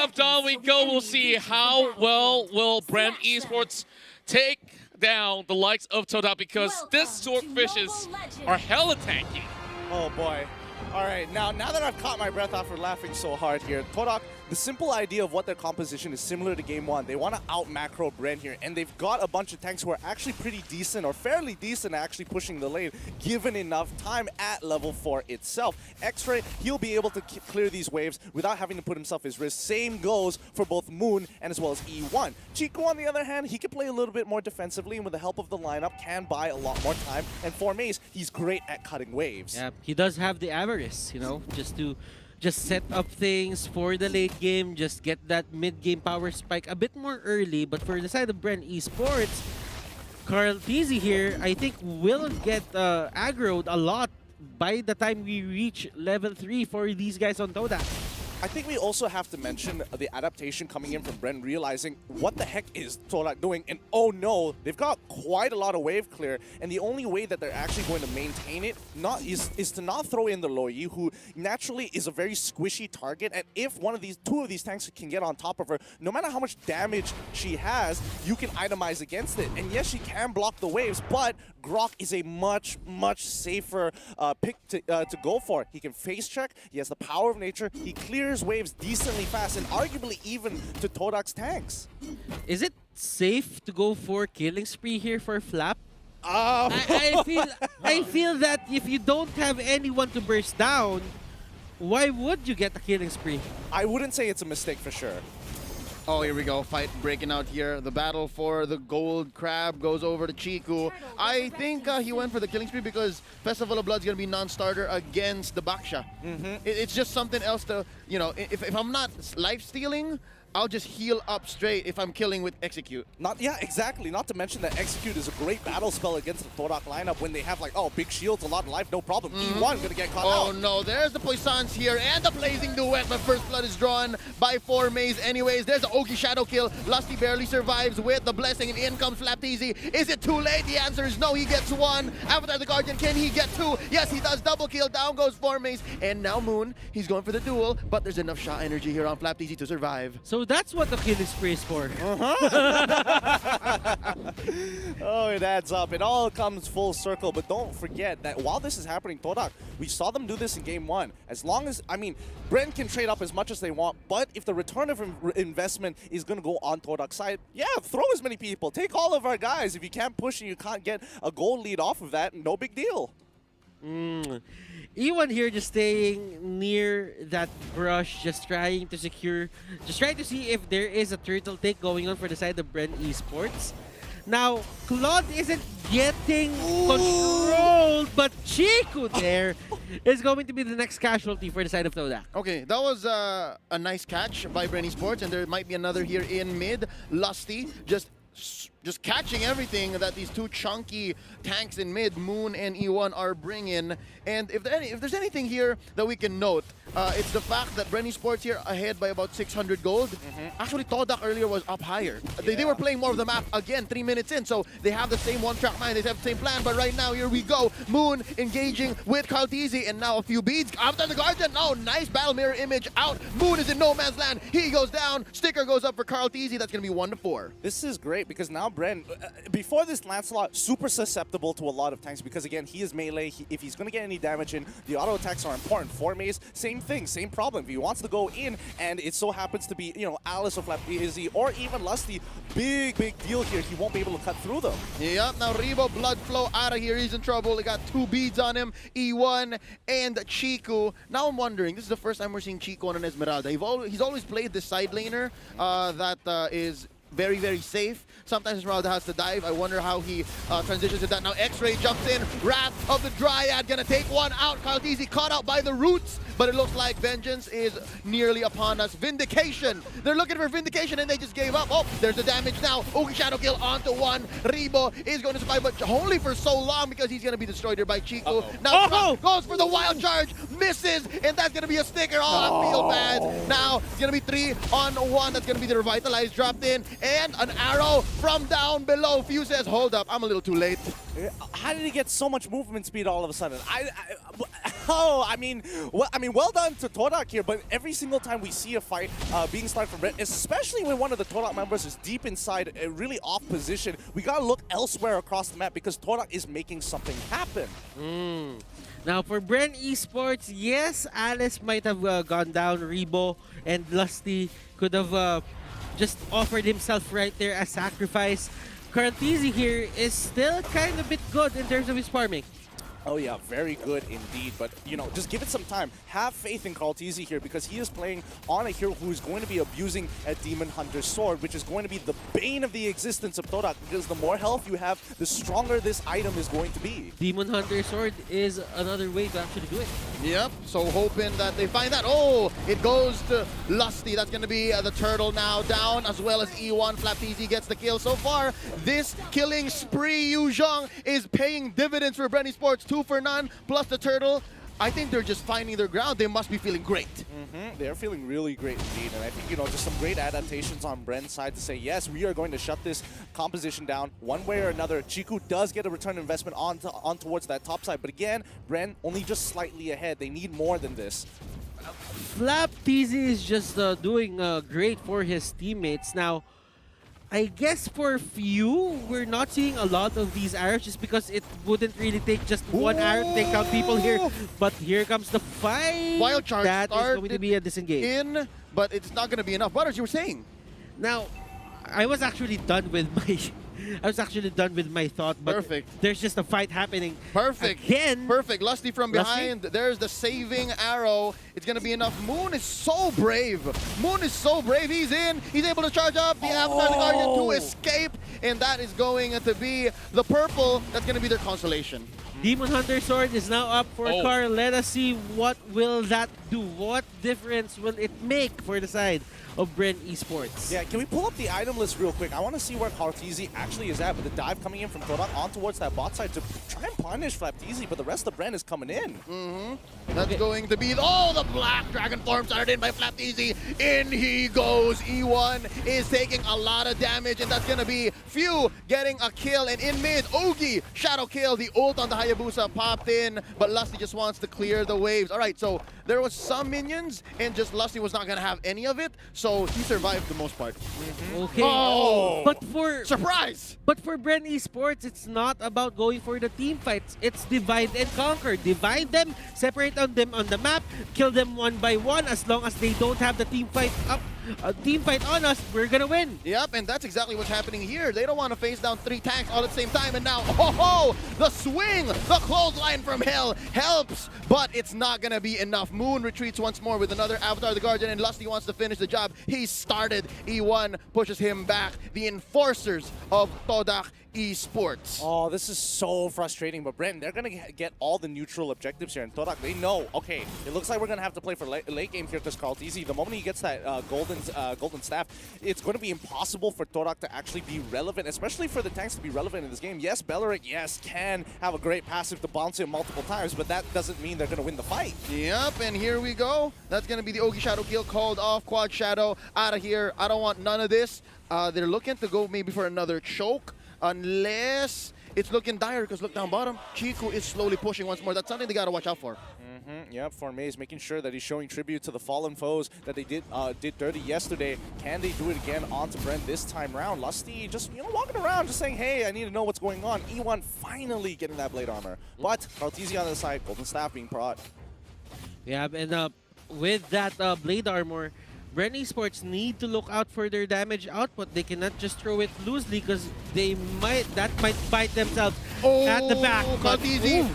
of dawn we go. We'll see how well will Bren Esports take down the likes of Todak, because this swordfishes are hella tanky. Oh boy. All right, now that I've caught my breath after laughing so hard here, Todak, the simple idea of what their composition is similar to Game 1. They want to out-macro Bren here, and they've got a bunch of tanks who are actually pretty decent, or fairly decent at actually pushing the lane, given enough time at level 4 itself. X-Ray, he'll be able to clear these waves without having to put himself at risk. Same goes for both Moon and as well as E1. Chico, on the other hand, he can play a little bit more defensively, and with the help of the lineup, can buy a lot more time. And for Maze, he's great at cutting waves. Yeah, he does have the avarice, you know, just set up things for the late game, just get that mid-game power spike a bit more early. But for the side of Bren Esports, Carl Tizzy here, I think will get aggroed a lot by the time we reach level 3 for these guys on Todak. I think we also have to mention the adaptation coming in from Bren, realizing what the heck is Todak doing, and oh no, they've got quite a lot of wave clear, and the only way that they're actually going to maintain it is to not throw in the Loyi, who naturally is a very squishy target, and if two of these tanks can get on top of her, no matter how much damage she has, you can itemize against it. And yes, she can block the waves, but Grok is a much safer pick to go for. He can face check, he has the power of nature, he clears waves decently fast, and arguably even to Todak's tanks. Is it safe to go for killing spree here for Flap? Oh. I feel that if you don't have anyone to burst down, why would you get a killing spree? I wouldn't say it's a mistake for sure. Oh, here we go. Fight breaking out here. The battle for the gold crab goes over to Chiku. I think he went for the killing spree because Festival of Blood's going to be non-starter against the Baksha. It's just something else to, you know, if I'm not life-stealing, I'll just heal up straight if I'm killing with Execute. Yeah, exactly. Not to mention that Execute is a great battle spell against the Todak lineup when they have like, oh, big shields, a lot of life, no problem. E1 gonna get caught out. Oh no, there's the Poissons here and the Blazing Duet, but first blood is drawn by 4 Maze anyways. There's the Ogi Shadow kill. Lusty barely survives with the blessing, and in comes Flapteasy. Is it too late? The answer is no. He gets 1. Avatar the Guardian, can he get 2? Yes, he does. Double kill. Down goes 4 Maze. And now Moon, he's going for the duel, but there's enough shot energy here on Flapteasy to survive. So that's what the killing spree is for. Oh, it adds up. It all comes full circle. But don't forget that while this is happening, Todak, we saw them do this in Game 1. As long as, I mean, Bren can trade up as much as they want, but if the return of investment is going to go on Todak's side, yeah, throw as many people. Take all of our guys. If you can't push and you can't get a goal lead off of that, no big deal. E1 here just staying near that brush, just trying to see if there is a turtle take going on for the side of Bren Esports. Now, Claude isn't getting controlled, but Chiku there is going to be the next casualty for the side of Todak. Okay, that was a nice catch by Bren Esports, and there might be another here in mid. Lusty just catching everything that these two chunky tanks in mid, Moon and E1, are bringing. And if there's anything here that we can note, it's the fact that Bren Esports here ahead by about 600 gold. Actually, Todak earlier was up higher. They were playing more of the map again 3 minutes in, so they have the same one-track mind, they have the same plan. But right now, here we go. Moon engaging with Carl Tizzy, and now a few beads. After the Guardian, oh, nice battle mirror image out. Moon is in no man's land. He goes down. Sticker goes up for Carl Tizzy. That's going to be 1-4. This is great because now Bren, before this Lancelot, super susceptible to a lot of tanks because, again, he is melee. If he's going to get any damage in, the auto attacks are important. 4 Maze, same thing, same problem. If he wants to go in and it so happens to be, you know, Alice or Flapteasy or even Lusty, big deal here. He won't be able to cut through them. Yep, now Rebo, blood flow out of here. He's in trouble. He got 2 beads on him, E1 and Chiku. Now I'm wondering, this is the first time we're seeing Chiku on an Esmeralda. He's always played the side laner that is very safe. Sometimes Esmeralda has to dive. I wonder how he transitions to that. Now X-Ray jumps in. Wrath of the Dryad gonna take one out. Carl Tizzy caught out by the roots, but it looks like vengeance is nearly upon us. Vindication. They're looking for Vindication and they just gave up. Oh, there's the damage now. Ogi Shadow kill onto 1. Rebo is going to survive, but only for so long because he's gonna be destroyed here by Chiku. Now goes for the wild charge, misses, and that's gonna be a sticker. Oh, I feel bad. Now it's gonna be 3-on-1. That's gonna be the revitalized dropped in, and an arrow from down below. Few says, hold up, I'm a little too late. How did he get so much movement speed all of a sudden? Oh, well done to Todak here, but every single time we see a fight being started from Bren, especially when one of the Todak members is deep inside a really off position, we gotta look elsewhere across the map because Todak is making something happen. Now for Bren Esports, yes, Alice might have gone down. Rebo and Lusty could have just offered himself right there as sacrifice. Karatizi here is still kind of bit good in terms of his farming. Oh yeah, very good indeed. But, you know, just give it some time. Have faith in Karatizi here because he is playing on a hero who is going to be abusing a Demon Hunter's sword, which is going to be the bane of the existence of Todak because the more health you have, the stronger this item is going to be. Demon Hunter sword is another way to actually do it. Yep, so hoping that they find that. Oh, it goes to Lusty. That's going to be the turtle now down, as well as E1. Flapteasy gets the kill. So far, this killing spree, Yu Zhong, is paying dividends for Bren Esports. 2 for none, plus the turtle. I think they're just finding their ground. They must be feeling great. They're feeling really great indeed. And I think, you know, just some great adaptations on Bren's side to say, yes, we are going to shut this composition down one way or another. Chiku does get a return investment on towards that top side. But again, Bren only just slightly ahead. They need more than this. Flapteasy is just doing great for his teammates. Now, I guess for few, we're not seeing a lot of these arrows just because it wouldn't really take just one arrow to take down people here. But here comes the fight. Wild charge that is going to be a disengage. But it's not going to be enough. What as you were saying? Now, I was actually done with my thought, but Perfect. there's just a fight happening. Perfect. Again. Perfect. Lusty from behind. There's the saving arrow. It's going to be enough. Moon is so brave. Moon is so brave. He's in. He's able to charge up. The Avatar the Guardian to escape. And that is going to be the purple. That's going to be their consolation. Demon Hunter sword is now up for Carl. Let us see what will that do. What difference will it make for the side of Bren Esports? Yeah, can we pull up the item list real quick? I want to see where Karatizi actually is at, but the dive coming in from Todak on towards that bot side to try and punish Flapteasy, but the rest of Bren is coming in. That's going to be, the black dragon form started in by Flapteasy. In he goes. E1 is taking a lot of damage, and that's going to be Few getting a kill. And in mid, Ogi, shadow kill. The ult on the Hayabusa popped in, but Lusty just wants to clear the waves. All right, so there was some minions, and just Lusty was not going to have any of it, so he survived the most part. Okay. Oh! But for Surprise! But for Bren Esports, it's not about going for the team fights. It's divide and conquer. Divide them, separate them on the map, kill them one by one. As long as they don't have the team fight on us, we're gonna win. Yep, and that's exactly what's happening here. They don't want to face down 3 tanks all at the same time, and now, the swing, the clothesline from hell helps, but it's not gonna be enough. Moon retreats once more with another Avatar the Guardian, and Lusty wants to finish the job. He started. E1 pushes him back. The enforcers of Todak Esports. Oh, this is so frustrating, but Bren, they're going to get all the neutral objectives here, and Todak, they know, okay, it looks like we're going to have to play for late game here because Karatizi, the moment he gets that golden staff, it's going to be impossible for Todak to actually be relevant, especially for the tanks to be relevant in this game. Yes, Belleric, can have a great passive to bounce him multiple times, but that doesn't mean they're going to win the fight. Yep, and here we go. That's going to be the Ogi Shadow kill called off. Quad Shadow out of here. I don't want none of this. They're looking to go maybe for another choke, unless it's looking dire, because look down bottom. Chiku is slowly pushing once more. That's something they got to watch out for. Yep, Formay making sure that he's showing tribute to the fallen foes that they did dirty yesterday. Can they do it again onto Bren this time round? Lusty just, walking around just saying, hey, I need to know what's going on. E1 finally getting that blade armor. But Karatizi on the side, golden staff being brought. Yeah, and with that blade armor, Bren Esports need to look out for their damage output. They cannot just throw it loosely because that might bite themselves at the back. Karatizi,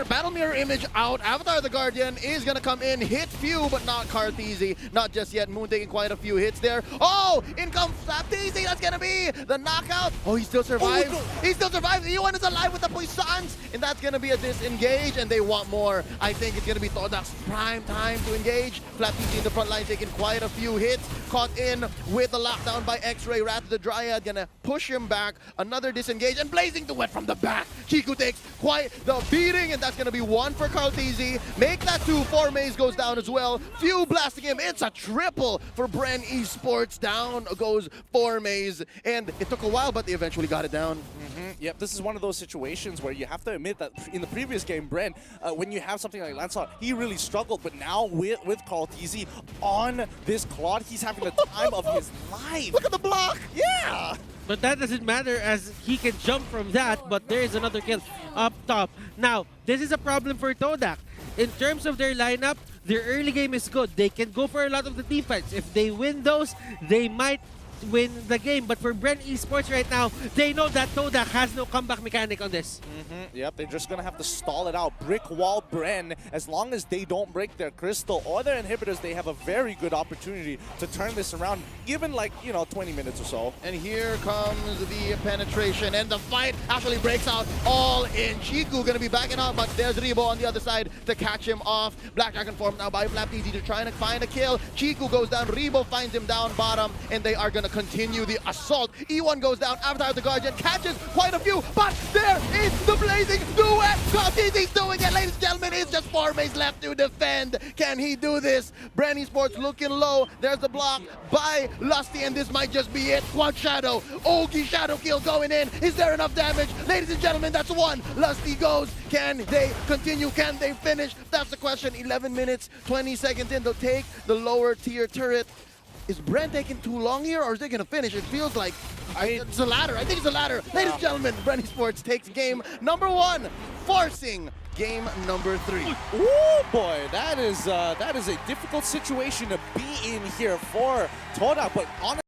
Battle Mirror image out. Avatar the Guardian is going to come in, hit Few, but not Karatizi. Not just yet. Moon taking quite a few hits there. Oh, in comes Flapteasy. That's going to be the knockout. Oh, he still survives. He still survives. E1 is alive with the Puissance, and that's going to be a disengage, and they want more. I think it's going to be Todak's prime time to engage. Flapteasy in the front line taking quite a few hits. Caught in with the lockdown by X-Ray. Rat the Dryad going to push him back. Another disengage, and Blazing Duet from the back. Chiku takes quite the beating, and second. That's going to be one for Carlteasy. Make that two. 4Maze goes down as well. Few blasting him. It's a triple for Bren Esports. Down goes 4Maze. And it took a while, but they eventually got it down. Yep, this is one of those situations where you have to admit that in the previous game, Bren, when you have something like Lancelot, he really struggled. But now with Carlteasy on this Claude, he's having the time of his life. Look at the block. Yeah! But that doesn't matter as he can jump from that, but there is another kill up top. Now, this is a problem for Todak. In terms of their lineup, their early game is good. They can go for a lot of the team fights. If they win those, they might win the game. But for Bren Esports right now, they know that Todak has no comeback mechanic on this. Yep, they're just going to have to stall it out. Brick wall Bren. As long as they don't break their crystal or their inhibitors, they have a very good opportunity to turn this around, given like, 20 minutes or so. And here comes the penetration, and the fight actually breaks out all in. Chiku going to be backing up, but there's Rebo on the other side to catch him off. Black Dragon formed now by Flapteasy to try and find a kill. Chiku goes down, Rebo finds him down bottom, and they are going to continue the assault. E1 goes down, Avatar the Guardian catches quite a few, but there is the blazing duet. Carlteasy's doing it, ladies and gentlemen. It's just 4Maze left to defend. Can he do this? Bren Esports looking low. There's the block by Lusty, and this might just be it. One shadow. Ogi shadow kill going in. Is there enough damage? Ladies and gentlemen, that's one. Lusty goes. Can they continue? Can they finish? That's the question. 11 minutes, 20 seconds in. They'll take the lower tier turret. Is Bren taking too long here, or is they going to finish? It feels like it's a ladder. I think it's a ladder. Ladies and gentlemen, Bren Esports takes game number 1, forcing game number 3. Oh boy, that is a difficult situation to be in here for Todak, but honestly,